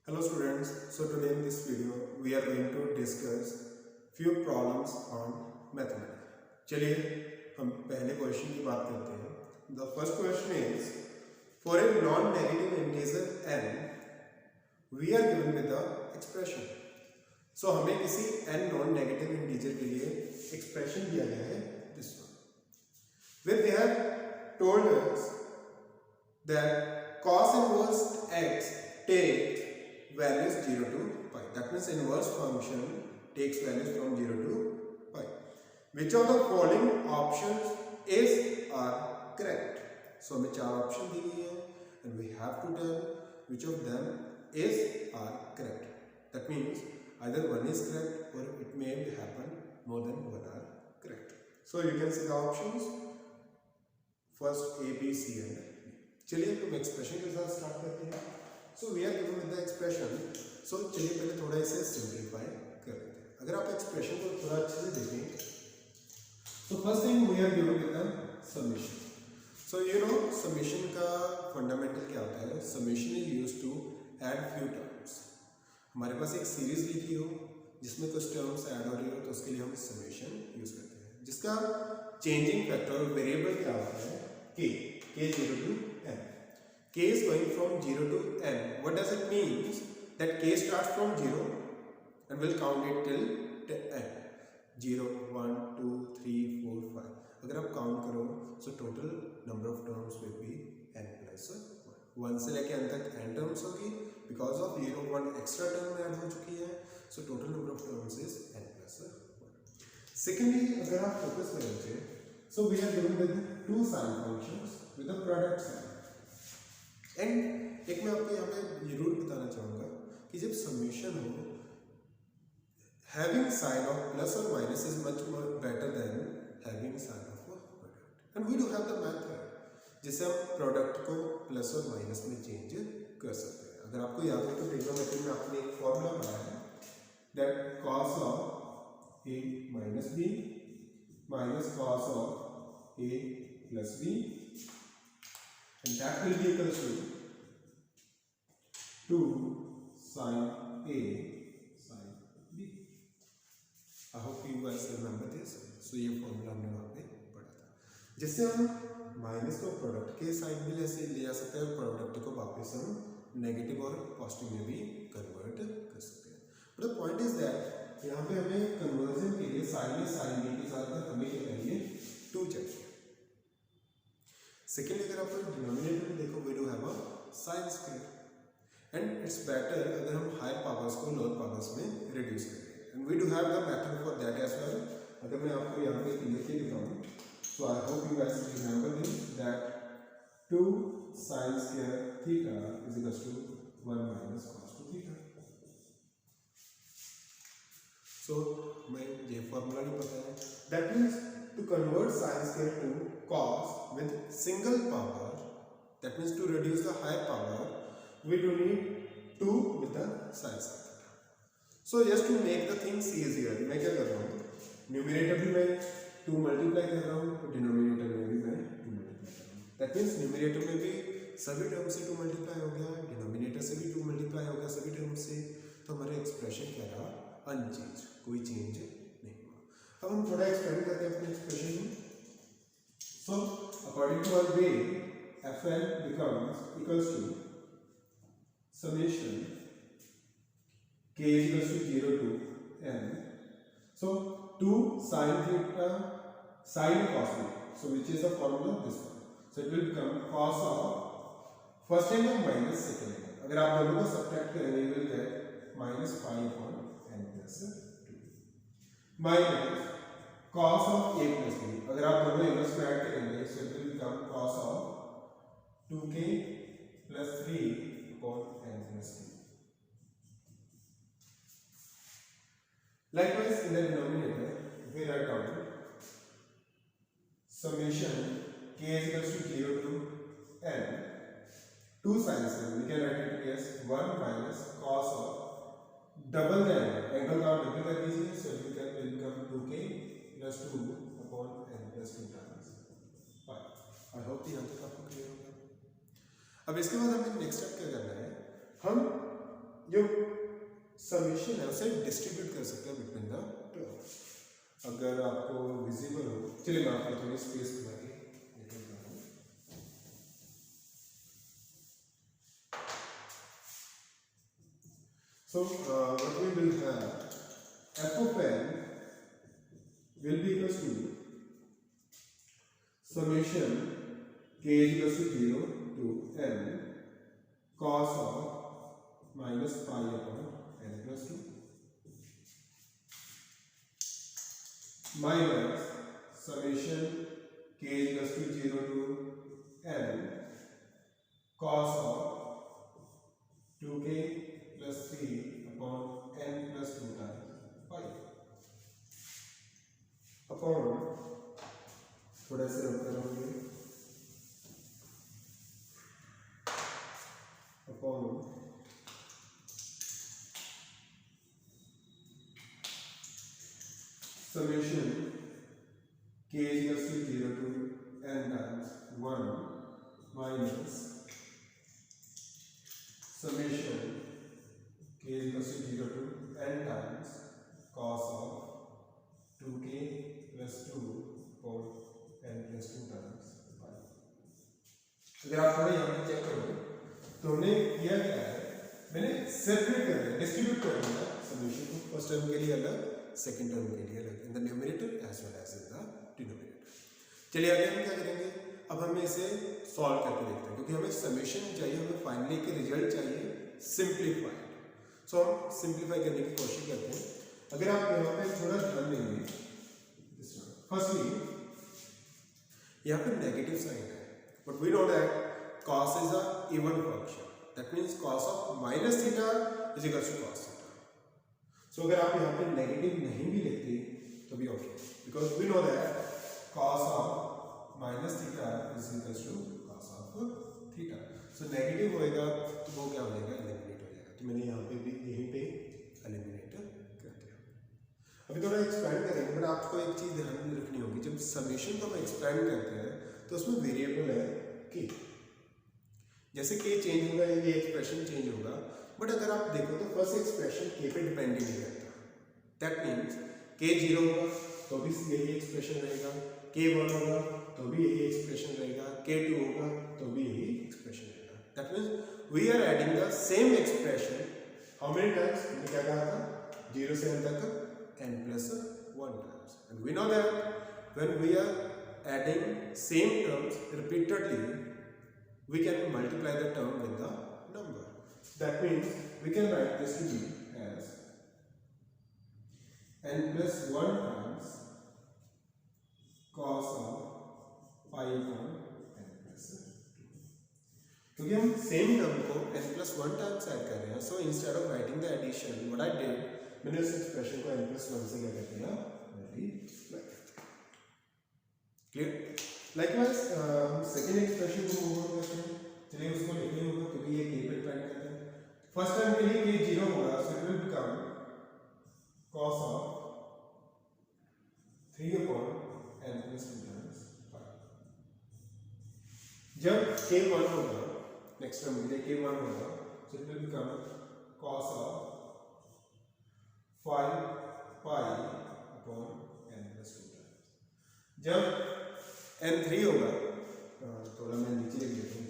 Hello students, so today in this video we are going to discuss few problems on mathematics. चलिए हम पहले question की बात करते हैं. The first question is, for a non-negative integer n, we are given with the expression. So हमें किसी n non-negative integer के लिए expression दिया गया है this one. Where they have told us that cos inverse x takes values 0 to pi. That means inverse function takes values from 0 to pi. Which of the following options is are correct? So हमें चार option दी गई है and we have to tell which of them is are correct. That means either one is correct or it may happen more than one are correct. So you can see the options. First A, B, C and D. चलिए हम expression के साथ start करते हैं. So we are given with the expression. So चलिए पहले थोड़ा इसे सिंप्लीफाई कर लेते हैं. अगर आप एक्सप्रेशन को थोड़ा अच्छे से देखें, so first thing we are given with the summation. So you know summation का फंडामेंटल क्या होता है? Summation is used to add few terms. हमारे पास एक सीरीज लिखी हो जिसमें कुछ टर्म्स ऐड हो रही हो तो उसके लिए हम समेशन यूज करते हैं, जिसका चेंजिंग फैक्टर वेरिएबल क्या होता है? k 0 to n. K is going from 0 to n. What does it mean? That k starts from 0 and will count it till n. 0, 1, 2, 3, 4, 5. अगर आप काउंट करो so total number of terms will be n plus 1. 1 से लेके n तक n terms होगी. Because of 0, 1 extra term add हो चुकी है, so total number of terms is n plus 1. Secondly, अगर आप फोकस करोगे, so we are given with two sign functions with a product sign. And एक मैं आपको यहाँ पे ये रूल बताना चाहूँगा कि जब समेशन हो, हैविंग साइन ऑफ प्लस और minus is much more better than having sign of product. And we do have the method जिससे हम प्रोडक्ट को प्लस और माइनस में चेंज कर सकते हैं. अगर आपको याद है तो ट्रिग्नोमेट्री में आपने एक फॉर्मूला पढ़ा है that cos of a minus b minus cos of a plus b. And that will be equal to 2 sin A sin B. I hope you guys remember this. So ये formula हमने वहाँ पे पढ़ा था, जिससे हम माइनस को product के साइड में ऐसे ले जा सकते हैं और प्रोडक्ट को वापस हम नेगेटिव और पॉजिटिव में भी कन्वर्ट कर सकते हैं. But the point is that यहाँ पे हमें कन्वर्जन के लिए साइन ए साइन बी के साथ हमें क्या चाहिए? 2 चाहिए. सेकेंडली अगर आप डिनोमिनेटर में देखो, we do have a sine square and it's better अगर हम हायर पावर्स को लोअर पावर्स में रिड्यूस करें. And we do have the method for that as well. अगर मैं आपको यहाँ पे क्लियर के दिखाऊँ, so I hope you guys remember this that 2 sin square theta is equals to 1 minus cos 2 theta. So मैं ये फॉर्मूला नहीं पता है. That means to convert sin square to cos with single power, that means to reduce the higher power, we do need 2 with the sin square. So just to make the things easier, मैं क्या कर रहा हूँ, numerator भी मैं 2 multiply कर रहा हूँ और डिनोमिनेटर में भी मैं 2 मल्टीप्लाई कर रहा हूँ. दैट मीन्स न्यूमरेटर में भी सभी टर्म से 2 मल्टीप्लाई हो गया, डिनोमिनेटर से भी 2 मल्टीप्लाई हो गया सभी टर्म से. तो हमारे एक्सप्रेशन क्या रहा? अनचेंज, कोई चेंज नहीं हुआ. अब हम थोड़ा एक्सपेंड करते हैं अपने एक्सप्रेशन में. So according to our way fn becomes equals to summation k is equals to 0 to n. So 2 sin theta sin cos theta, so which is the formula? This one. So it will become cos of first angle minus second angle. अगर आप दोनों को subtract करेंगे you will get minus 5 upon n plus 2 minus cos of a plus b. अगर आप दोनों inverse को add करेंगे so it will become cos of 2k plus 3 upon n plus 2. Likewise in the denominator we write down summation k is equals to 0 to n 2 sin square. We can write it as 1 minus cos of double the angle का double कर दीजिए, so it will become 2k plus 2 upon n plus 2 times 5. I hope यहाँ तक आपको clear होगा. अब इसके बाद हमें नेक्स्ट स्टेप क्या करना है, हम जो समेशन है उसे डिस्ट्रीब्यूट कर सकते हैं बिटवीन द टर्म्स। अगर आपको विजिबल हो, चलिए मैं आपको थोड़ी स्पेस बना के निकल रहा हूँ। So what we will have, f of n will be equals to summation k is equals to 0 to n cos of minus pi upon n plus 2 minus summation k is equals to 0 to n cos of 2k plus 3 upon n plus 2 times pi upon, थोड़ा से रब करोगे, upon summation k is equals to 0 to n times 1 minus summation k is equals to 0 to n times cos of 2k plus 2 upon n plus 2 times pi। अगर आप थोड़ा यहाँ पे check करोगे तो हमने किया क्या है, मैंने सेपरेट कर दिया, डिस्ट्रीब्यूट कर दिया समेशन को, फर्स्ट टर्म के लिए अलग, सेकंड टर्म के लिए अलग, in the numerator as well as in the denominator. चलिए आगे हम क्या करेंगे, अब हमें इसे सॉल्व करके देखते हैं, क्योंकि हमें समेशन चाहिए, हमें फाइनली के रिजल्ट चाहिए सिंप्लीफाइड। सो हम सिंप्लीफाई करने की कोशिश करते हैं। अगर आप यहाँ पे थोड़ा ध्यान देंगे, फर्स्टली यहाँ पे नेगेटिव साइन है, but we know that cos is a even function, that means cos of minus theta is equals to cos theta। so अगर आप यहाँ पे नेगेटिव नहीं भी लिखते तो भी okay, because we know that cos of minus theta is equals to cos of theta। so negative होएगा तो वो क्या हो जाएगा, एलिमिनेट हो जाएगा। तो मैंने यहाँ पे भी यहीं पे एलिमिनेट कर दिया। अभी थोड़ा एक्सपेंड करेंगे, बट आपको एक चीज ध्यान में रखनी होगी, जब समेशन को हम एक्सपेंड करते हैं तो उसमें वेरिएबल है k, जैसे k चेंज होगा ये एक्सप्रेशन चेंज होगा, बट अगर आप देखो तो फर्स्ट एक्सप्रेशन k पे डिपेंड ही नहीं करता। दैट मीन्स k 0 होगा तो भी यही एक्सप्रेशन रहेगा, k 1 होगा तो भी यही एक्सप्रेशन रहेगा, k 2 होगा तो भी यही एक्सप्रेशन रहेगा। That means we are adding the same expression how many times, हमने क्या कहा था, 0 से n तक n plus 1 times, and we know that when we are adding same terms repeatedly, we can multiply the term with the number. That means we can write this to be as n plus 1 times cos of pi upon n plus 2। क्योंकि हम same term को n plus 1 times add कर रहे हैं, so instead of writing the addition, what I did, मैंने उस expression को n plus 1 से क्या कर दिया, मल्टीप्लाई। क्लियर? लाइकवाइज हम सेकंड एक्सप्रेशन को मूव ऑन करते हैं। चलिए उसको लिखने होगा क्योंकि ये k पे डिपेंड करता है। फर्स्ट टर्म के लिए k 0 होगा, so it will become cos of 3 upon n plus 2 times pi। जब k 1 होगा, नेक्स्ट टर्म के लिए k 1 होगा, so it will become cos of 5 pi upon n plus 2 times। जब n 3 होगा, थोड़ा मैं नीचे लिख देता हूँ,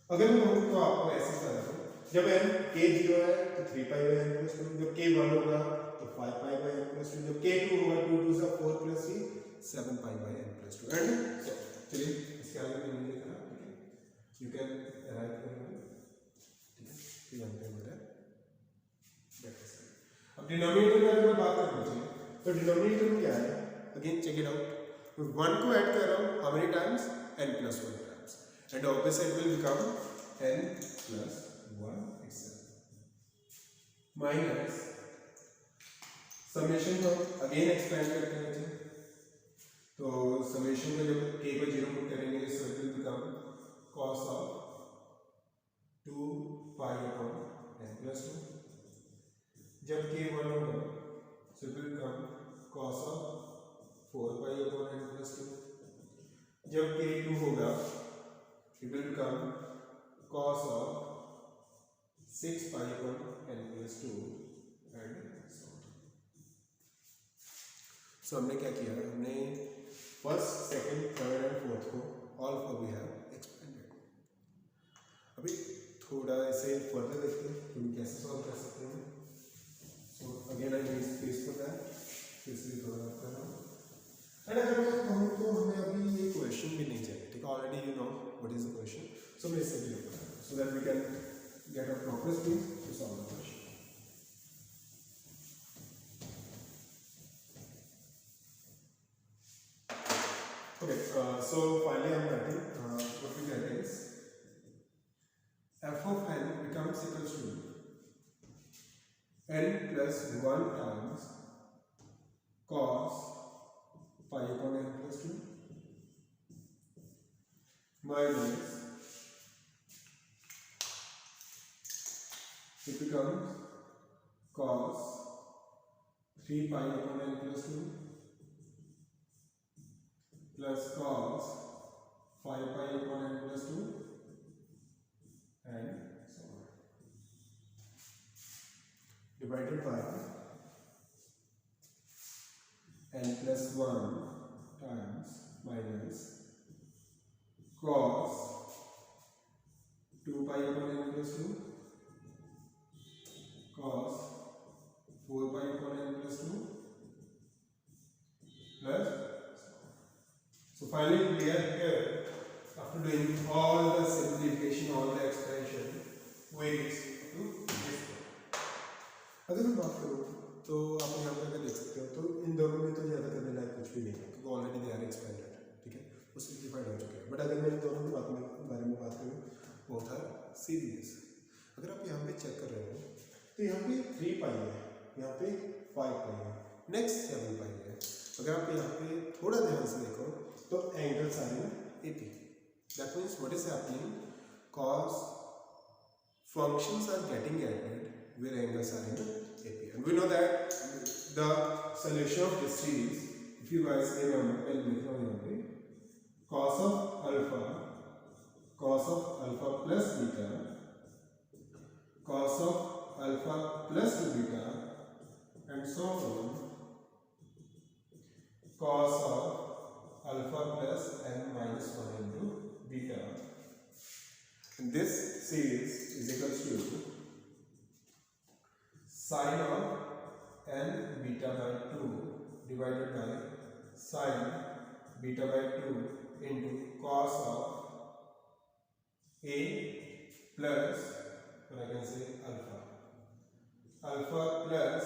अगर मैं कहूँ तो आपको ऐसे करना है, जब n k 0 है तो 3 pi by n plus 2, जब k 1 होगा तो 5 pi by n plus 2, जब k 2 होगा 2 2 से 4 plus 3 7 pi by n plus 2। And चलिए इसके आगे मैंने लिखा, ठीक है, यू कैन राइट कर लो, ठीक है, तो यहाँ पे मेरा अब डिनोमिनेटर में अगर मैं बात करूँ तो डिनोमिनेटर में क्या है, अगेन चेक इट आउट, 1 को ऐड कर रहा हूँ, how many times, n plus 1 times, and obviously it will become n plus 1 itself minus summation को अगेन एक्सपेंड करते हैं। तो समेशन को जब k को 0 पुट करेंगे, so it will become cos of 2 pi upon n plus 2। जब k 1 होगा, so it will become cos of 4 pi upon n plus 2। जब k 2 होगा, it will become cos of 6 pi upon n plus 2 and so हमने क्या किया, हमने first second third and fourth को all four we have expanded. अभी थोड़ा ऐसे फर्दर देखते हैं कि हम कैसे सॉल्व कर सकते हैं। So again I need space for that, फिर से थोड़ा कर रहा हूँ। एंड अगर मैं कहूँ तो हमें अभी ये क्वेश्चन भी नहीं चाहिए, ठीक है, already you know what is the question, so मैं इससे भी लिखता हूँ so that we can get a proper space to solve the question. Okay, so finally I'm writing what we get is f of n becomes equals to n plus 1 times cos pi upon n plus 2 minus it becomes cos 3 pi upon n plus 2 plus cos 5 pi upon n plus 2 and so on, divided by n plus 1 times minus cos 2 pi upon n plus 2 cos 4 pi upon n plus 2 plus. So finally we are here after doing all the simplification, all the expansion, we reach to this point. अगर मैं बात करूँ तो आप यहाँ पर अगर देख सकते हो तो इन दोनों में तो ज़्यादा करने लायक कुछ भी नहीं है क्योंकि ऑलरेडी दे आर एक्सपेंडेड, ठीक है, वो सिंप्लीफाइड हो चुके हैं। बट अगर मैं इन दोनों के बारे में बात करूँ वो था सीरीज। अगर आप यहाँ पे चेक कर रहे हो तो यहाँ पे 3 पाई है, यहाँ पे 5 पाई है, नेक्स्ट 7 पाई है। अगर आप यहाँ पे थोड़ा ध्यान से देखो तो angles are in AP. That means what is happening? Cos functions are getting added where angles are in AP, and we know that the solution of this series, if you guys remember, cos of alpha plus beta, cos of alpha plus beta, and so on, cos of alpha plus n minus 1 into beta. And this series is equals to sine of n beta by 2 divided by sine beta by 2 into cos of a plus, or I can say alpha plus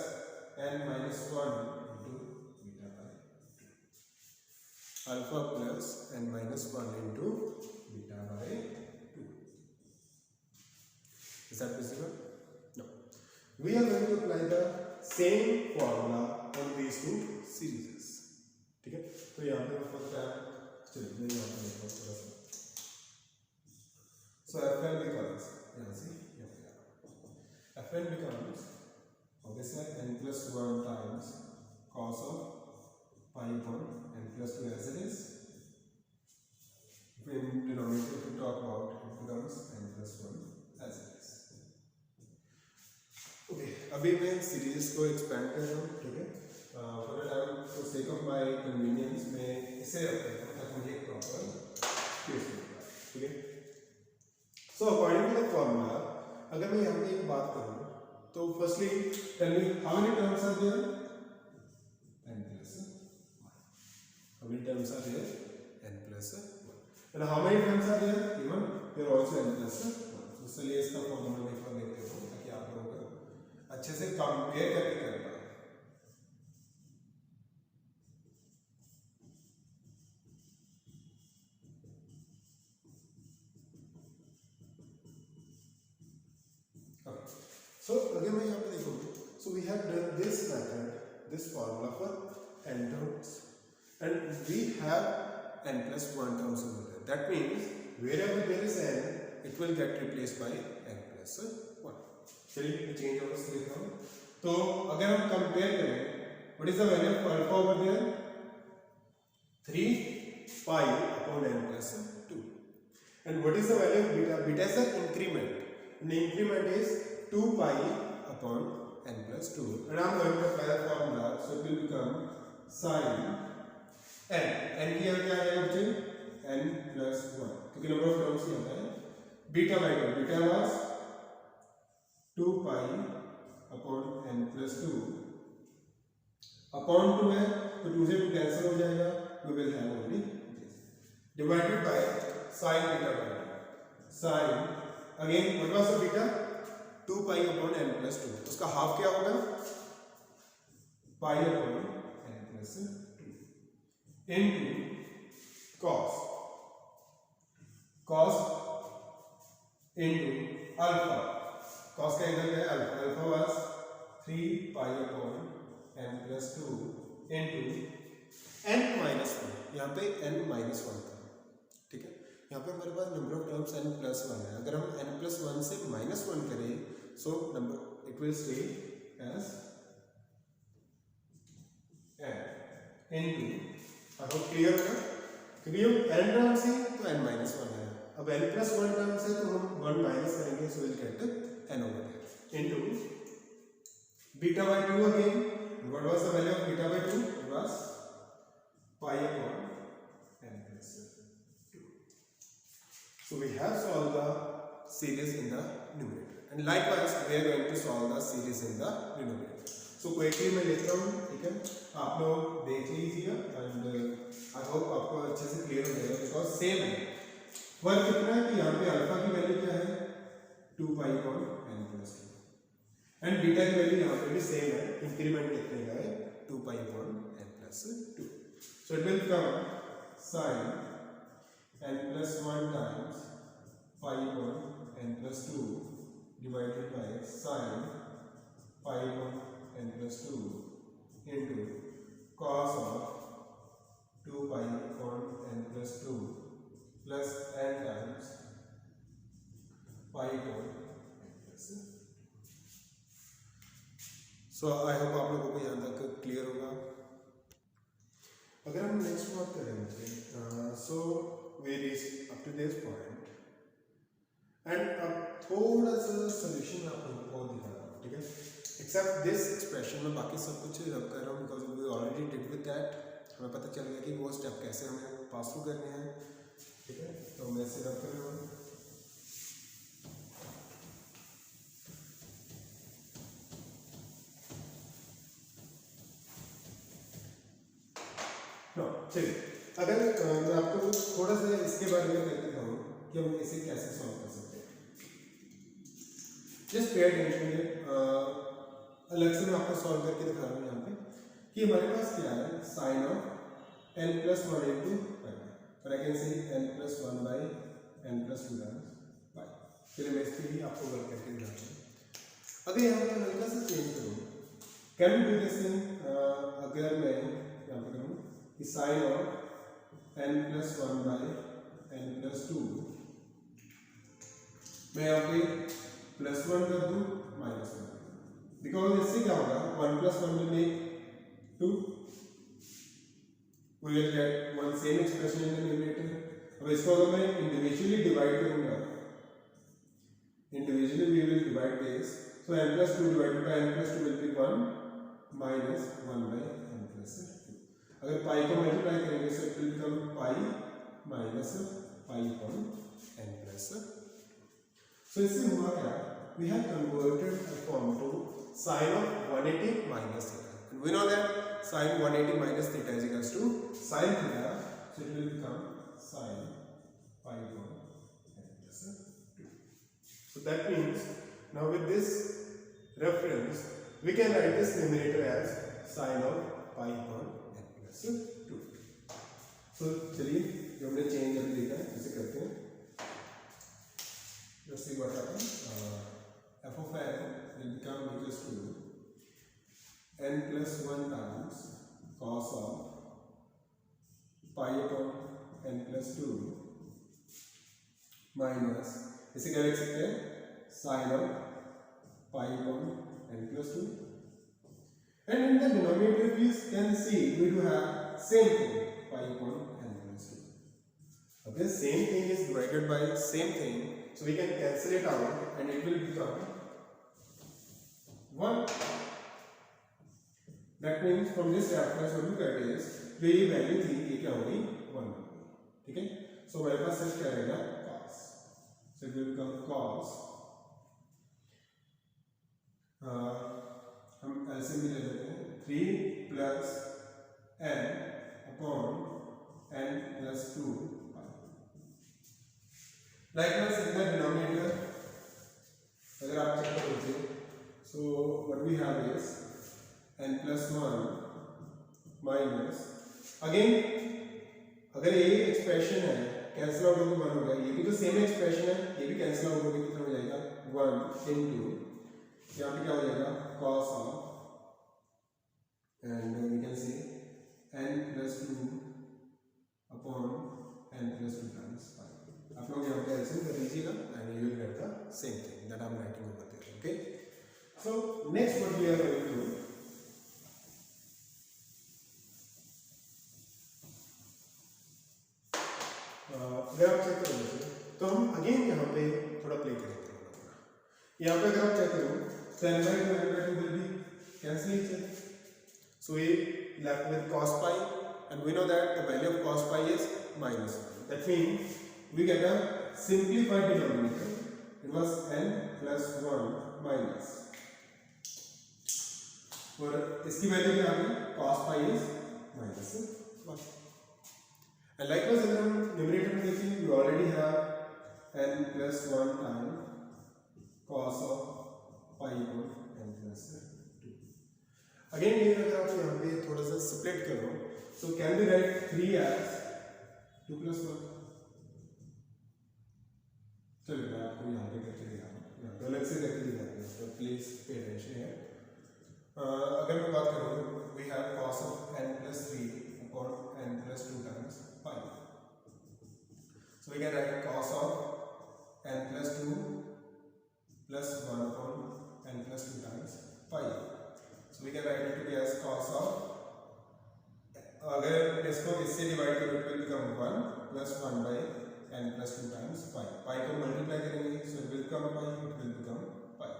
n minus 1 into beta by 2. Alpha plus n minus 1 into beta by 2. Is that visible? No. We are going to apply the same formula on these two series. ठीक है, तो यहाँ पे first time चलिए मैं यहाँ पे लिखता हूँ थोड़ा सा। So Fn becomes यहाँ से यहाँ पे Fn becomes obviously n plus 1 times cos of pi upon n plus 2 as it is. In denominator if we talk about it becomes n plus 1 as it is. Okay, अभी मैं series को expand कर रहा हूँ, ठीक है, for time for sake of my convenience मैं इसे रख देता हूँ ताकि मुझे एक प्रॉपर स्पेस मिल जाए, ठीक है। So according to the formula अगर मैं यहाँ पे एक बात करूँ तो firstly tell me how many terms are there, n plus 1. How many terms are there? n plus 1. And how many terms are there? Even there also n plus 1. तो चलिए इसका फॉर्मूला लिख लेते हैं ताकि आप लोगों को अच्छे से कंपेयर करके कर पाए। So again मैं यहाँ पे देखूँगी, so we have done this method, this formula for n terms, and we have n plus 1 terms over there. That means wherever there is n, it will get replaced by n plus 1. चलिए मैं change over से लिखता हूँ। तो अगर हम compare करें, what is the value of alpha over there? 3 pi upon n plus 2. And what is the value of beta? Beta is the increment. And increment is 2 pi upon n plus 2, and I'm going to apply the formula, so it will become sin n की यहाँ क्या है बच्चे, n plus 1, क्योंकि number of terms ही आता है, beta by 2, beta was 2 pi upon n plus 2 upon 2 है तो 2 से 2 कैंसिल हो जाएगा, we will have only this divided by sin beta by 2, sin again what was the beta 2 pi upon n plus 2, उसका half क्या होगा pi upon n plus 2 into cos into alpha, cos का angle क्या है alpha, alpha was 3 pi upon n plus 2 into n minus 1, यहाँ पे n minus 1 था, ठीक है, यहाँ पे हमारे पास number of terms n plus 1 है, अगर हम n plus 1 से minus 1 करें so number it will stay as n into, अब क्लियर होगा क्योंकि हम n टर्म्स है तो n minus 1 है, अब n plus 1 टर्म्स है तो हम 1 माइनस करेंगे so we'll get n over there into beta by 2 again. What was the value of beta by 2? It was pi upon n plus 2. So we have solved the series in the numerator, and likewise we are going to solve the series in the denominator. So quickly मैं लेता हूँ, ठीक है, आप लोग देख लीजिए and I hope आपको अच्छे से क्लियर हो जाएगा because same है, फर्क कितना है कि यहाँ पे अल्फा की वैल्यू क्या है 2 pi upon n plus 2 and beta की वैल्यू यहाँ पे भी सेम है, इंक्रीमेंट कितने का है 2 pi upon n plus 2, so it will become sin n plus 1 times pi upon n plus 2 divided by sin pi upon n plus 2 into cos of 2 pi upon n plus 2 plus n times pi upon n plus 2. So I hope आप लोगों को यहाँ तक clear होगा। अगर हम next बात करें so we reach up to this point and अब थोड़ा सा सोल्यूशन मैं आप लोगों को दिखा रहा हूँ, ठीक है, एक्सेप्ट दिस एक्सप्रेशन में बाकी सब कुछ रब कर रहा हूँ because we already did with that, हमें पता चल गया कि वो स्टेप कैसे हमें पास थ्रू करने हैं, ठीक है, तो मैं इसे रब कर रहा हूँ। चलिए अगर मैं आपको थोड़ा सा इसके बारे में कहते दिखाऊँ कि हम इसे कैसे सॉल्व कर सकते हैं, जस्ट पे अटेंशन, अलग से मैं आपको सॉल्व करके दिखा रहा हूँ यहाँ पे कि हमारे पास क्या है sine of n plus 1 into pi, और I can say n plus 1 by n plus 2 times pi, चलिए मैं इसके लिए आपको वर्क करके दिखाता हूँ। अगर यहाँ पर हल्का सा चेंज करूँ, can we do this thing, अगर मैं यहाँ पर करूँ कि sine of n plus 1 by n plus 2, मैं यहाँ पे प्लस 1 कर दूँ माइनस 1, बिकॉज इससे क्या होगा 1 plus 1 will make 2, we will get one same expression in the numerator। अब इसको अगर मैं इंडिविजुअली डिवाइड करूँगा, individually we will divide this, so n plus 2 divided by n plus 2 will be 1 minus 1 by n plus 2। अगर पाई को multiply करेंगे so it will become pi minus pi upon n plus। so इससे हुआ क्या, we have converted a form to sin of 180 minus theta, and we know that sin 180 minus theta is equals to sin theta, so it will become sin pi upon n plus 2। so that means now with this reference we can write this numerator as sin of pi upon 2। तो चलिए जो हमने change अभी देखा है इसे करते हैं, just see what happens, f of n will become equals to n plus 1 times cos of pi upon n plus 2 minus, इसे क्या लिख सकते हैं sin of pi upon n plus 2, and in the denominator we can see we do have same thing pi upon n plus 2. Now this same thing is divided by same thing, so we can cancel it out and it will become 1. That means from this reference what you get is जो ये value थी ये क्या होगी 1 होगी, ठीक है। सो हमारे पास सिर्फ क्या रहेगा cos, so it will become cos, हम ऐसे भी ले लेते हैं 3 plus n upon n plus 2 pi. Likewise in the denominator अगर आप चेक करोगे so what we have is n plus 1 minus again अगर ये एक्सप्रेशन है कैंसिल आउट होकर 1 हो गया, ये भी तो सेम एक्सप्रेशन है, ये भी कैंसिल आउट होकर कितना हो जाएगा 1 into यहाँ पे क्या हो जाएगा cos of and we can say n plus 2 upon n plus 2 times pi. आप लोग यहाँ पे एलसीएम कर लीजिएगा and you will get the same thing that I am writing over there. Okay. So next what we are going to do, अगर आप check करोगे तो हम अगेन यहाँ पे थोड़ा प्ले करेंगे अपना। यहाँ पे अगर आप चेक करो तो n by 2 will be cancel each other, so we left with cos pi and we know that the value of cos pi is minus 1. That means we get a simplified denominator. It was n plus 1 minus, और इसकी value क्या आ गई cos pi is minus 1. And likewise अगर हम numerator में देखें we already have n plus 1 times cos of pi upon n plus 2. Again ये अगर आप यहाँ पे थोड़ा सा स्प्लिट करो so can we write 3 as 2 plus 1. चलिए मैं आपको यहाँ पे करके दिखाऊँ, यहाँ पे अलग से करके दिखाऊँ, तो प्लीज पे अटेंशन है। अगर मैं बात करूँ we have cos of n plus 3 upon n plus 2 times pi, so we can write cos of n plus 2 plus 1 upon n plus 2 times pi, so we can write it to be as cos of, अगर इसको इससे divide करो it will become 1 plus 1 by n plus 2 times pi. Pi को multiply करेंगे so it will become pi, it will become pi,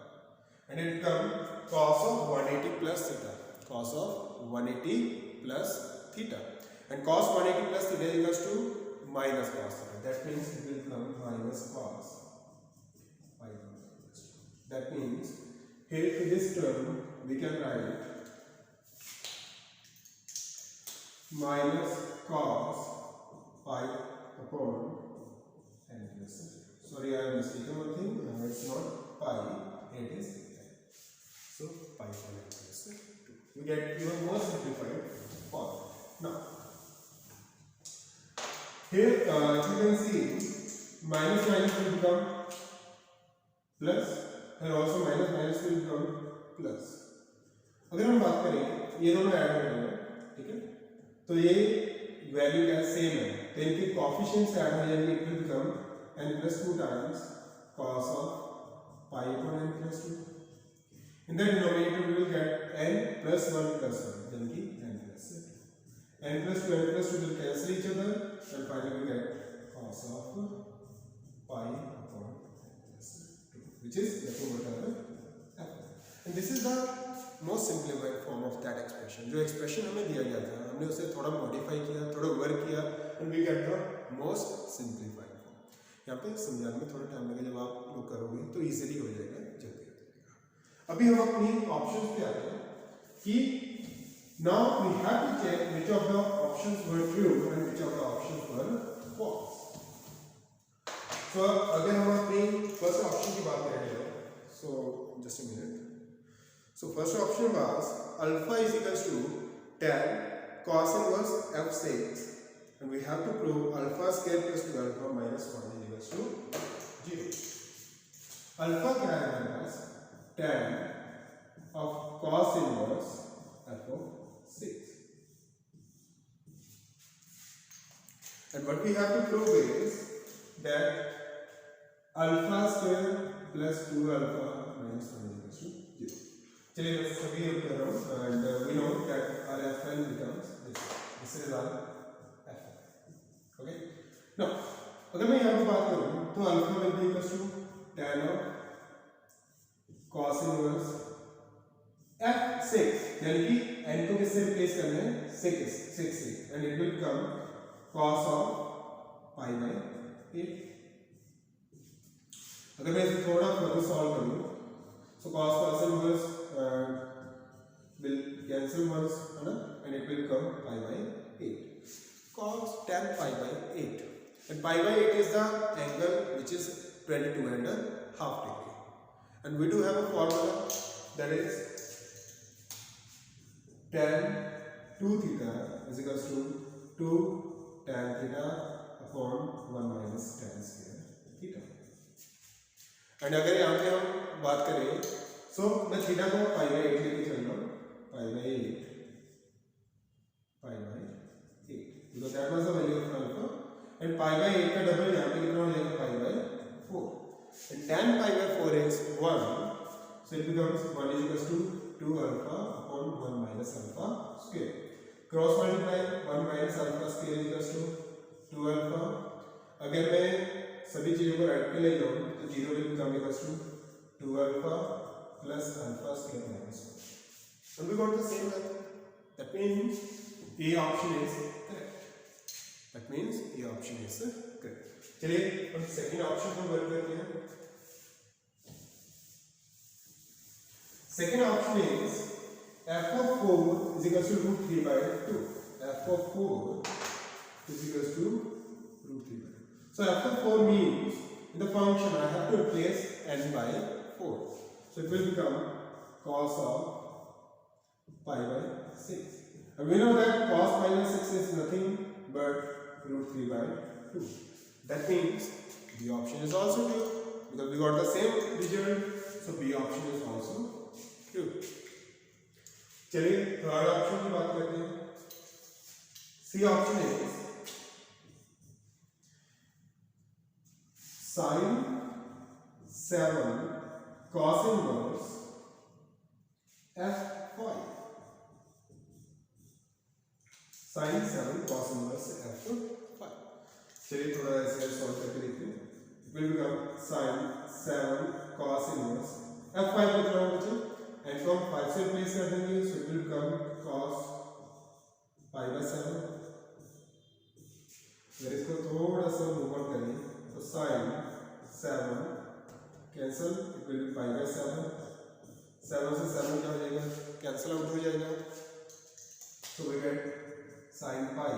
and it become cos of 180 plus theta, cos of 180 plus theta, and cos 180 plus theta equals to minus cos theta. That means it will become minus cos pi. That means here to this term we can write minus cos pi upon n plus 2. Sorry, I am mistaken one thing. It's not pi, it is n. So pi upon n plus 2. We get even more simplified form. Now here you can see minus minus will become plus, and also minus minus will become plus. अगर हम बात करें ये दोनों add हो जाएंगे, ठीक है, तो ये वैल्यू क्या सेम है, तो इनके कोएफिशिएंट्स ऐड हो जाएंगे, it will become n plus 2 times cos of pi upon n plus 2. In the denominator we will get n plus 1 plus 1, then ki n plus 2. n plus 2 will cancel each other, and finally we get cos of pi upon n plus 2, which is nothing but f. And this is the most simplified form of that expression. जो expression हमें दिया गया था हमने उसे थोड़ा modify किया, थोड़ा work किया, and we get the most simplified form. यहाँ पे समझाने में थोड़ा टाइम लगेगा, जब आप लोग करोगे तो इजीली हो जाएगा, जल्दी हो जाएगा। अभी हम अपनी ऑप्शंस पे आते हैं कि now we have to check which of the options were true and which of the options were false. So अगर हम अपनी first option की बात करें, so just a minute. So first option was alpha is equals to tan cos inverse f6, and we have to prove alpha square plus 2 alpha minus 1 is equals to 0. Alpha क्या है हमारे पास tan of cos inverse f of 6, and what we have to prove is that alpha square plus 2 alpha minus 1 is equals to 0. चलिए मैं सभी use कर रहा हूँ, and we know that our fn becomes this is our fn. Okay, now अगर मैं यहाँ पे बात करूँ तो alpha will be equals to tan of cos inverse 6 यानी कि n को किससे रिप्लेस करना है 6 से and it will become cos of pi by 8। अगर मैं इसे थोड़ा फर्दर सॉल्व करूं सो cos inverse will cancel once है ना and it will become pi by 8 cos tan pi by 8 and pi by 8 is the angle which is 22.5 degree and we do have a formula that is tan 2 theta is equals to 2 tan theta upon 1 minus tan square theta and अगर यहाँ पे हम बात करें सो मैं theta को pi by 8 लेके चल रहा हूँ pi by 8 because that was the value of alpha and pi by 8 का डबल यहाँ पे कितना हो जाएगा pi by 4 and tan pi by 4 is 1 so it becomes 1 is equals to 2 alpha upon 1 minus alpha square cross multiply 1 minus alpha square is equals to 2 alpha अगर मैं सभी चीजों को राइट पे ले जाऊँ तो 0 will become equals to 2 alpha plus alpha square minus 1 and we got the same method that means A option is correct that means A option is correct चलिए हम सेकंड ऑप्शन को वर्क करते हैं second option is f of 4 is equals to root 3 by 2 f of 4 is equals to root 3 by 2 so f of 4 means in the function I have to replace n by 4 so it will become cos of pi by 6 and we know that cos minus 6 is nothing but root 3 by 2 that means B option is also true because we got the same result so B option is also true चलिए third option की बात करते हैं C option is sin 7 cos inverse f5 sin 7 cos inverse f5 चलिए थोड़ा ऐसे solve करके देखते हैं it will become sin 7 cos inverse f5 कितना होगा बच्चों and from 5 से रिप्लेस कर देंगे so it will become cos pi by 7 अगर इसको थोड़ा सा मूव ऑन करें तो sin 7 cancel it will be pi by 7 7 से 7 क्या हो जाएगा कैंसिल आउट हो जाएगा so we get sin pi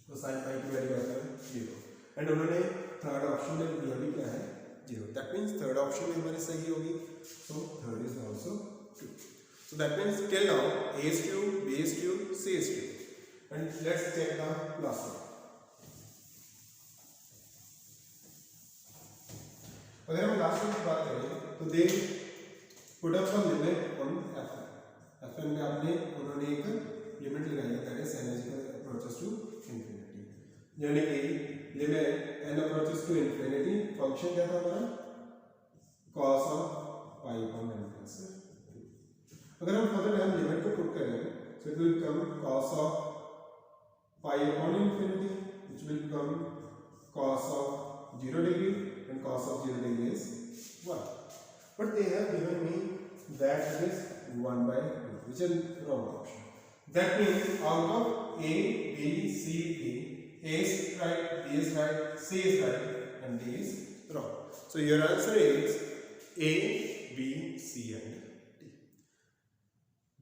तो sin pi की वैल्यू आता है 0 एंड उन्होंने थर्ड ऑप्शन में दिया भी क्या है 0 दैट मींस थर्ड ऑप्शन भी हमारी सही होगी so third is also true so that means till now A is true B is true C is true and let's check the last one अगर हम लास्ट वन की बात करें तो they put up some limit on fn में आपने उन्होंने एक लिमिट लगाई है that is n is approaches to infinity यानी कि limit n approaches to infinity function क्या था हमारा cos of pi upon n plus 2 अगर हम फर्दर हम लिमिट को पुट करें so it will become cos of pi upon infinity which will become cos of 0 degree and cos of 0 degree is 1 but they have given me that it is 1 by 2 which is wrong option that means out of A B C D A is right B is right C is right and D is wrong so your answer is A B C and D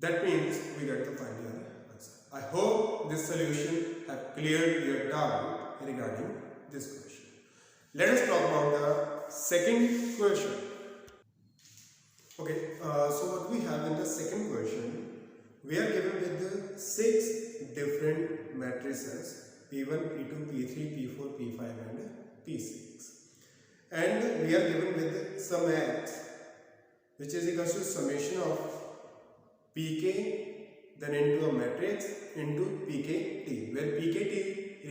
that means we get the final answer I hope this solution have cleared your doubt regarding this question let us talk about the second question okay so what we have in the second question we are given with the 6 different matrices P1 P2 P3 P4 P5 and P6 and we are given with sum x which is equals to summation of pk then into a matrix into pkt where pkt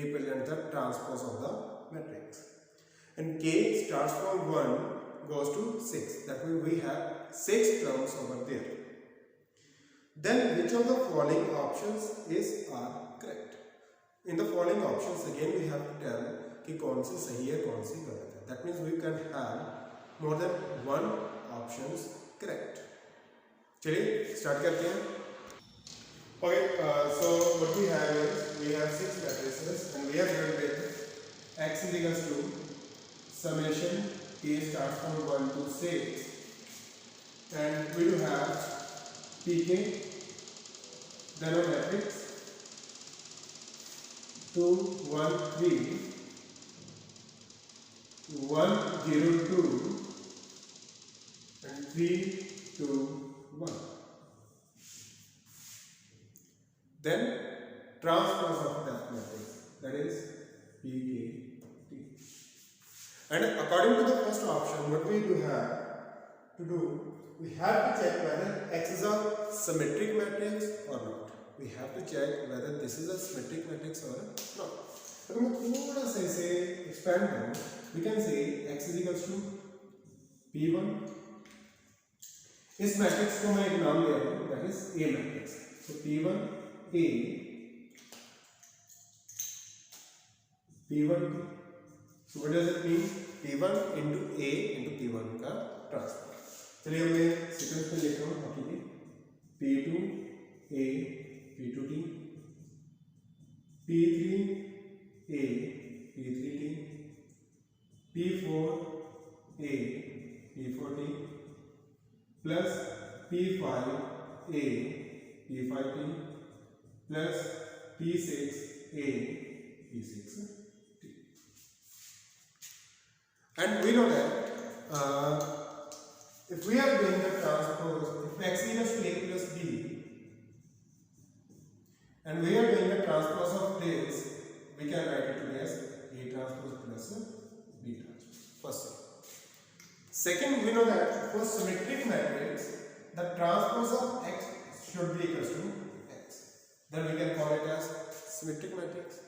represents the transpose of the matrix and k starts from 1 goes to 6 that means we have 6 terms over there then which of the following options are correct in the following options again we have to tell कि कौन सी सही है कौन सी गलत है that means we can have more than one options correct चलिए start करते हैं. Okay, so what we have is we have 6 matrices and we are given with x is equals to summation k starts from 1 to 6 and we do have pk, then a matrix 2 1 3 1 0 2 and 3 2 1. Then transpose of that matrix, that is PKT. And according to the first option, what we do have to do, we have to check whether X is a symmetric matrix or not. We have to check whether this is a symmetric matrix or not. अगर मैं थोड़ा सा इसे expand करूँ, we can say X is equals to P1. इस matrix को मैं एक नाम दे रहा हूँ, that is A matrix. So P1 A, P1 P. So what does it mean? P1 into A into P1 का ट्रांसफर. चलिए मैं सीक्वेंस में लिख रहा हूँ आपके लिए. P2 A P2 T, P3 A P3 T, P4 A P4 T plus P5 A P5 T plus P6A P6 T. And we know that if we are doing the transpose, if X equals to A plus B and we are doing the transpose of this, we can write it as A transpose plus B transpose. First thing. Second, we know that for symmetric matrix, the transpose of X should be equals to X. Then we can call it as symmetric matrix.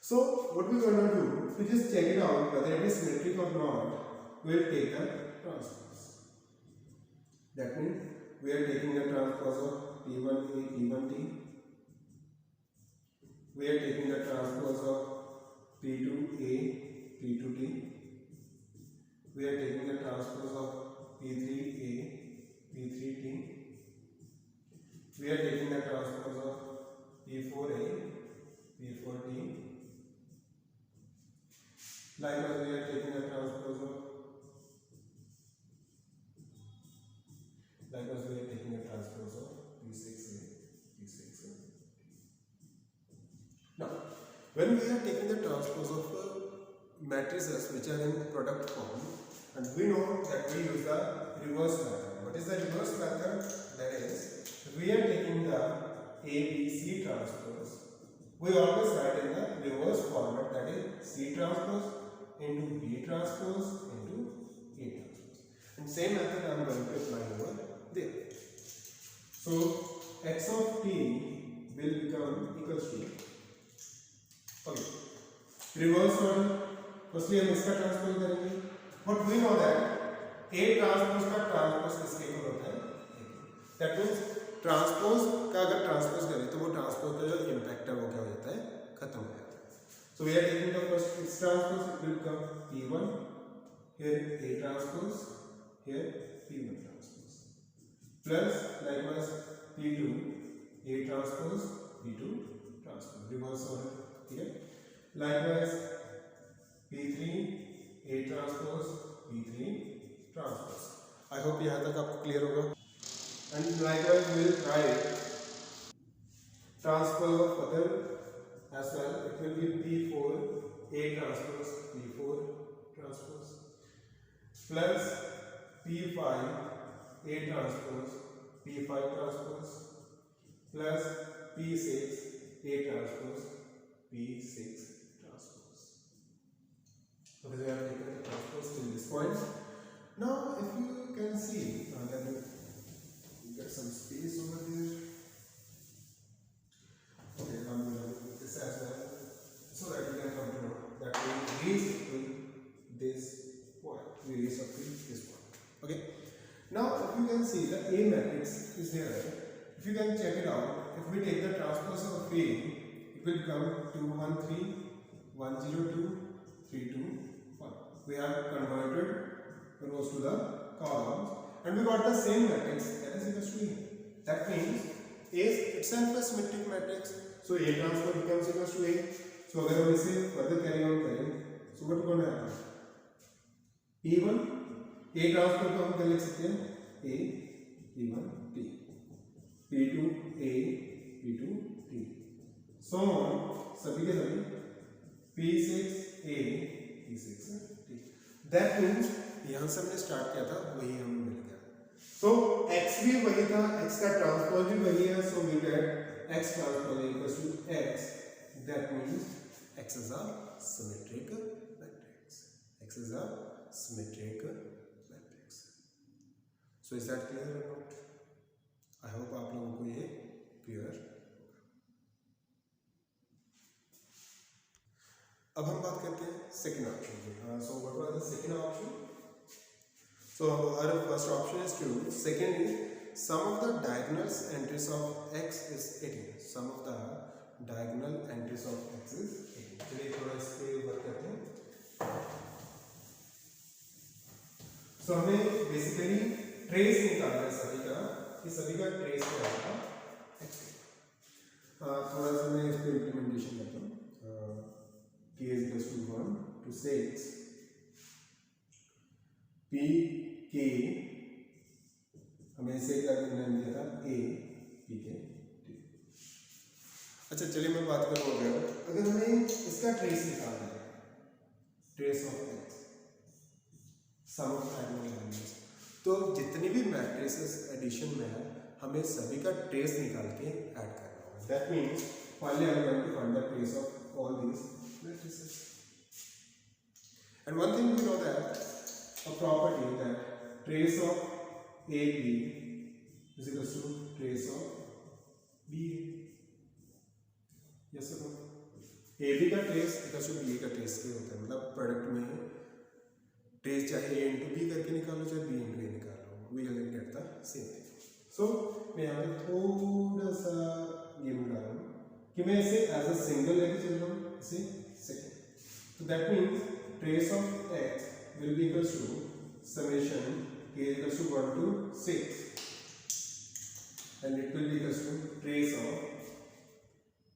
So what we are going to do, to just check it out whether it is symmetric or not, we will take the transpose. That means we are taking the transpose of P1A P1T. We are taking the transpose of P2A P2T. We are taking the transpose of P3A P3T. We are taking the transpose of P4A P4T. Likewise, we are taking the transpose of P6A P6A. Now, when we are taking the transpose of matrices which are in product form, and we know that we use the reverse method. What is the reverse method? That is, we are taking the ABC transpose. We always write in the reverse format, that is C transpose into B transpose into A transpose. And same method I am going to apply over there. So X of T will become equals to, okay, reverse order. Firstly हम इसका transpose करेंगे. But we know that A transpose का transpose किसके equal होता है? That means transpose का अगर transpose करें तो वो ट्रांसपोज का जो इम्पैक्ट है वो क्या हो जाता है? खत्म हो जाता है. So we are taking the first its transpose, it will become P1, here A transpose, here P1 transpose, plus likewise P2 A transpose P2 transpose, reverse order here. Likewise P3 A transpose P3 transpose. I hope यहाँ तक आपको clear होगा. And likewise we will try transpose of other as well. It will be P4 A transpose P4 transpose plus P5 A transpose P5 transpose plus P6 A transpose P6 transpose. So we have taken the transpose till this point. Now if you can see, let me get some space over there. Okay, I'm going to put this as well so that you can come to know that we reach up to this point. We reach up to this point. Okay. Now if you can see the A matrix is here. If you can check it out, if we take the transpose of A, it will become 2 1 3 1 0 2 3 2 1. We have converted rows to the columns, and we got the same matrix, that is equals to A. That means A is itself a symmetric matrix, so A transpose becomes equals to A. So अगर हम इसे further carry on करें, so what going to happen? P1 A transpose को हम क्या लिख सकते हैं? A P1 P, P2 A P2 P, so on सभी के सभी P6 A P6 T. That means यहाँ से हमने स्टार्ट किया था वही हमें मिल गया. तो x भी वही था, x का ट्रांसपोज भी वही है, so we get x transpose equals to x. That means x is a symmetric matrix. X is a symmetric matrix. So is that clear or not? I hope आप लोगों को ये clear. अब हम बात करते हैं सेकेंड ऑप्शन की. So what was the second option? So our first option is true. Second is sum of the diagonal entries of x is 18. Sum of the diagonal entries of x is 18. चलिए थोड़ा इस पे work करते हैं. So हमें basically trace निकालना है सभी का, कि सभी का ट्रेस क्या होगा x. थोड़ा सा मैं इस पे इम्प्लीमेंटेशन करता हूँ. k is equals to 1 to 6 p k हमें इसे क्या नाम दिया था a p k t. अच्छा चलिए मैं बात करूँ अगर हमें इसका ट्रेस निकालना है, trace of x, sum of diagonal elements, तो जितनी भी मैट्रिसेस एडिशन में है हमें सभी का ट्रेस निकाल के ऐड करना होगा. That means finally I am going to find the trace of all these matrices. And one thing we know that a property that trace of AB is equals to trace of BA. Yes or no? AB का trace equals to BA का trace के होता है. मतलब product में trace चाहे A into B करके निकालो चाहे B into A निकालो, we will get the same thing. So मैं यहाँ पे थोड़ा सा ये मिला रहा हूँ कि मैं इसे एज अ सिंगल लेके चल रहा हूँ, इसे second. So that means trace of x will be equals to summation k is equals to 1 to 6, and it will be equals to trace of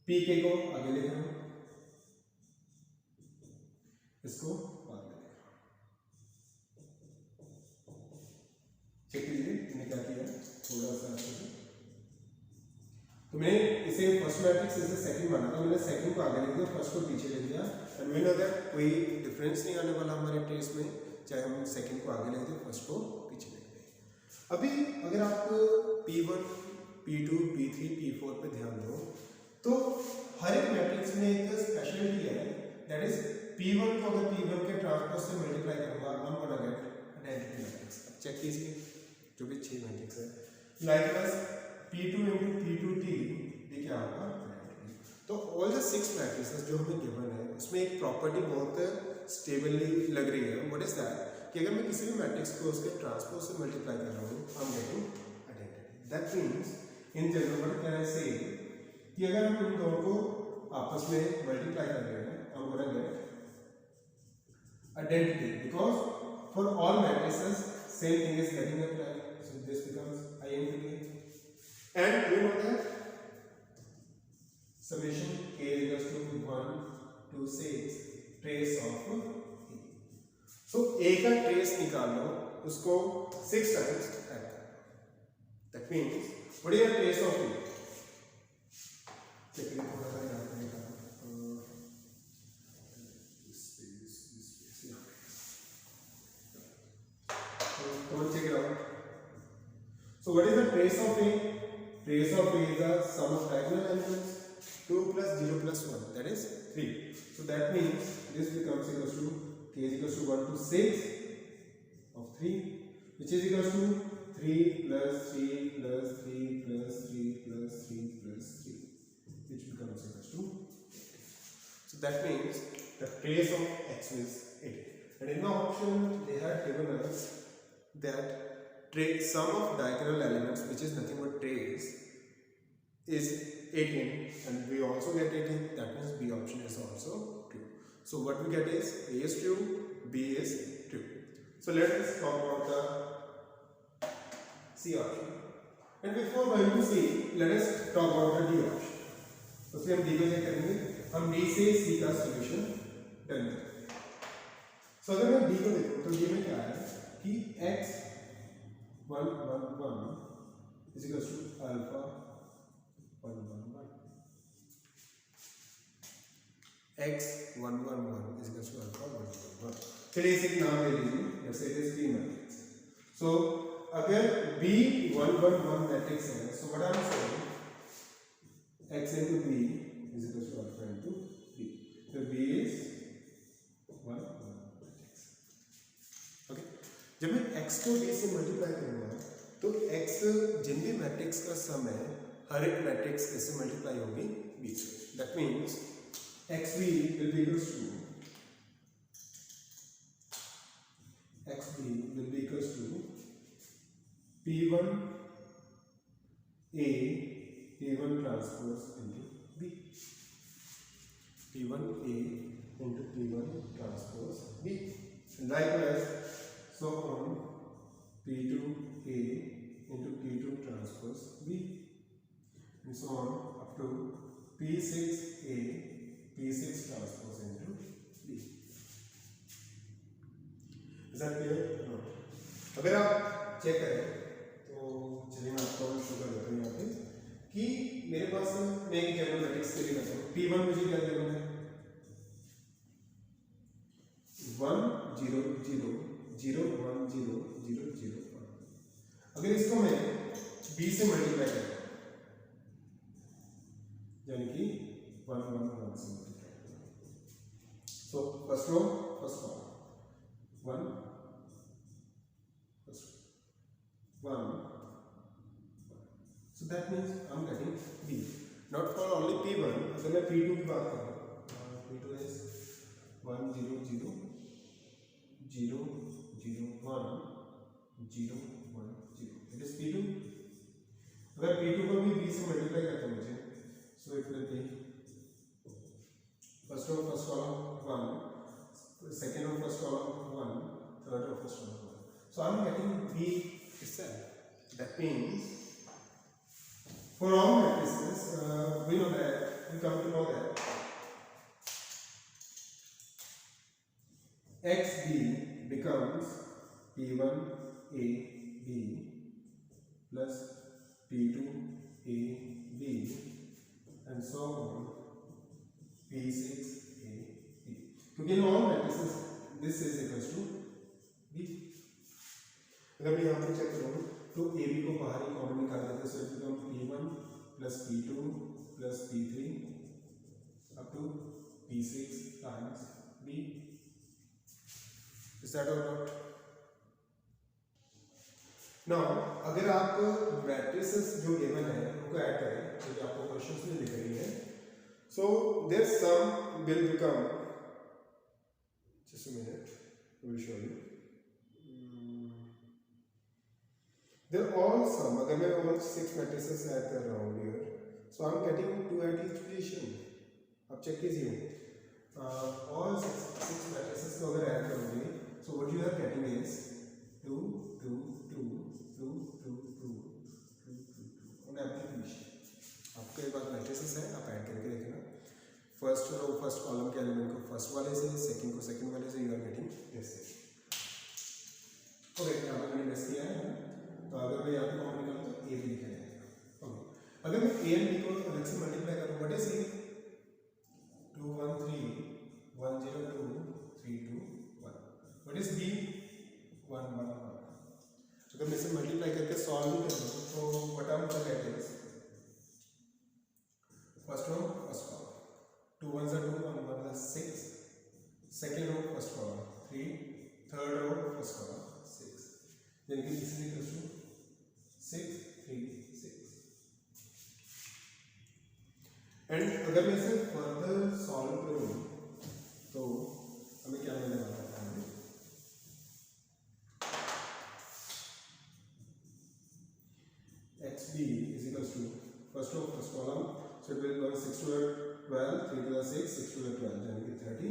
pk को आगे लिख रहा हूँ, इसको बाद में लिख रहा हूँ. चेक कीजिए मैंने क्या किया, थोड़ा सा अच्छे से. तो मैंने इसे फर्स्ट मैट्रिक्स इसे सेकंड माना था, मैंने सेकंड को आगे लिख दिया, फर्स्ट को पीछे लिख दिया. एंड वी नो दैट कोई डिफरेंस नहीं आने वाला हमारे ट्रेस में, चाहे हम सेकंड को आगे लिख दें फर्स्ट को पीछे लिख दें. अभी अगर आप P1 P2 P3 P4 पे ध्यान दो तो हर एक मैट्रिक्स में एक स्पेशलिटी है, दैट इज P1 को अगर P1 के ट्रांसपोज से मल्टीप्लाई करूंगा I am gonna get identity matrix. Check कीजिए जो भी 6 मैट्रिक्स है. लाइकवाइज P2 into P2T ये क्या होगा आइडेंटिटी. तो ऑल द 6 मैट्रिसेस जो हमें गिवन है उसमें एक प्रॉपर्टी बहुत स्टेबली लग रही है. What is that? कि अगर मैं किसी भी मैट्रिक्स को उसके ट्रांसपोज से मल्टीप्लाई कर रहा हूँ I am getting identity. That means in general what can I से कि अगर हम इन दोनों को आपस में मल्टीप्लाई कर रहे हैं आई am gonna get identity because for all matrices same thing is getting applied. So this becomes identity. And you know that summation k is equals to 1 to 6 trace of A. So A का trace निकाल लो, उसको 6 times add कर. That means what is the trace of A? चलिए थोड़ा सा याद करेगा. Come on, check it out. So what is the trace of A? Trace of A is the sum of diagonal elements 2 plus 0 plus 1, that is 3. So that means this becomes equals to k is equals to 1 to 6 of 3, which is equals to 3 plus 3 plus 3 plus 3 plus 3 plus 3, which becomes equals to 8. So that means the trace of x is 8. And in the option they have given us that sum of diagonal elements, which is nothing but trace, is 18, and we also get 18. That means B option is also true. So what we get is A is true, B is true. So let us talk about the C option. And before going to C, let us talk about the D option. उसमें हम D को check करेंगे, हम D से C का solution done करेंगे। सो अगर मैं D को देखूं तो D में क्या है कि x 1 1 1 is equals to alpha 1 1 1, x 1 1 1 is equals to alpha 1 1 1। चलिए इसे एक नाम दे लीजिए, जैसे इट इज B मैट्रिक्स। सो अगर B 1 1 1 मैट्रिक्स है, so what I am saying x into B is equal to alpha into B. So B is 1 1 matrix. Okay. जब मैं x को B से मल्टीप्लाई करूँगा तो x जिन भी मैट्रिक्स का सम है हर एक मैट्रिक्स कैसे मल्टीप्लाई होगी B से। That means xB will be equals to P1 A P1 transpose into B. P1 A into P1 transpose B. And likewise, so on P2 A into P2 transpose B. And so on up to P6 A P6 transpose into B. Is that clear? No. अगर आप check करें तो चलिए मैं आपको show कर देता हूँ यहाँ पे कि मेरे पास मैं एक जनरल मैट्रिक्स के लिए करता हूँ। P1 मुझे क्या गिवन है 1 0 0 0 1 0 0 0 1। अगर इसको मैं B से मल्टीप्लाई करता हूँ यानी कि 1 1 1 से मल्टीप्लाई करता हूँ। So first row first column 1 1 so that means I'm getting B not for only P1। अगर मैं P2 की बात करूँ P2 is 1 0 0 0 0 1 0 1 0 it is P2। अगर P2 को भी B से मल्टीप्लाई करता हूँ मुझे so it will be first row first column 1 second row first column 1 third row first column 1 so I'm getting B itself। That means for all matrices we know that we come to know that xB becomes P1 A B plus P2 A B and so on P6 A B क्योंकि in all matrices this is equals to B। अगर मैं यहाँ पे check करूँ तो A B को बाहर ही common निकाल देते हैं so it become P1 plus P2 plus P3 up to P6 times B। Is that और नॉट? नाउ अगर आप मैट्रिसेस जो गिवन है उनको ऐड करें जो कि आपको क्वेश्चंस में दिख रही है so there sum will become just a minute I will show you they're all sum अगर मैं all 6 matrices ऐड कर रहा हूँ here so I'm getting 2 at each position। अब चेक कीजिए all 6 matrices को अगर ऐड करोगे so what you are getting is 2 2 2 2 2 2 2 2 on every position। आपके पास matrices है आप ऐड करके देखना फर्स्ट रो फर्स्ट कॉलम के एलिमेंट को फर्स्ट वाले से सेकंड को सेकंड वाले से you are getting this। Okay यहाँ पे मैंने मिस किया है तो अगर मैं यहाँ पे कॉमन निकालूँ तो ए बी लिखा जाएगा। ओके अगर मैं ए एंड बी को अलग से मल्टीप्लाई करूँ what is A 2 1 3 1 0 2 3 2 1 what is B 1 1 1। अगर मैं इसे मल्टीप्लाई करके सॉल्व भी करूँ तो what I am get is first row first column 2 1 2 1 1 6 second row first column 3 third row first column 6 यानी कि this is equal to 6 3 6 and अगर मैं इसे फर्दर सॉल्व करूं तो हमें क्या मिलने वाला है xb is equals to first row first column so it will go 6 to the 12 3 to the 6 6 to the 12 यानी कि 30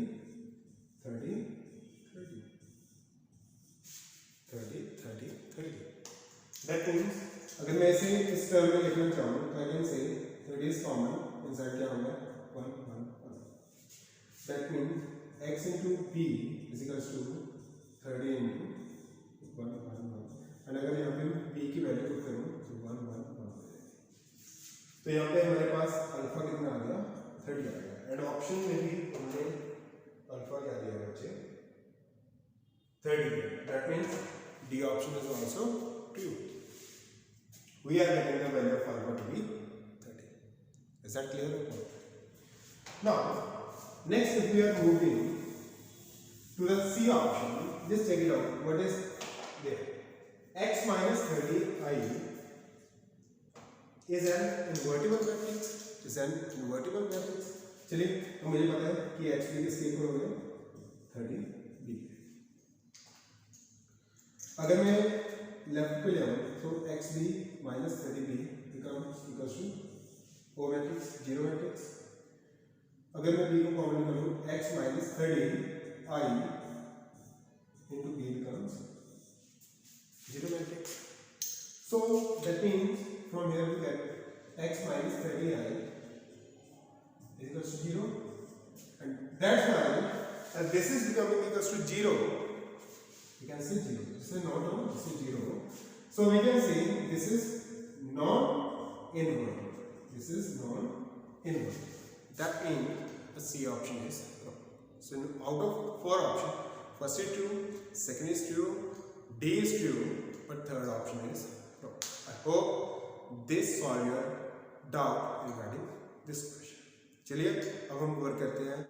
30 30 30 30 30 दैट मीन्स अगर मैं इसे इस टर्म में लिखना चाहूँ तो आई can say that is common inside क्या होगा 1 1 1 that means x into b is equals to 30 into 1 1 1 and अगर यहाँ पे b की वैल्यू पुट करूँ तो 1 1 1 तो यहाँ पे हमारे पास अल्फा कितना आ गया 30 आ गया एंड ऑप्शन में भी हमने अल्फा क्या दिया बच्चे 30 that means D option is also true. We are getting the value of alpha to be 30. Is that clear? Now, next if we are moving to the C option, just check it out. What is there? X minus 30i is an invertible matrix. Is an invertible matrix. चलिए तो मुझे पता है कि x भी किसके equal हो गया 30b. अगर मैं लेफ्ट पे ले आऊँ तो x b minus 30b becomes equals to O matrix zero matrix. अगर मैं b को कॉमन करूँ x minus 30i into b becomes zero matrix. So that means from here we get x minus 30i equals to zero and that's why this is becoming equals to zero. We can say 0. This is not 1, this is 0. So we can say this is non-invertible. This is non-invertible. That means the C option is wrong. So out of 4 options, first is true, second is true, D is true, but third option is wrong. I hope this solve your doubt regarding this question. चलिए अब हम work करते हैं.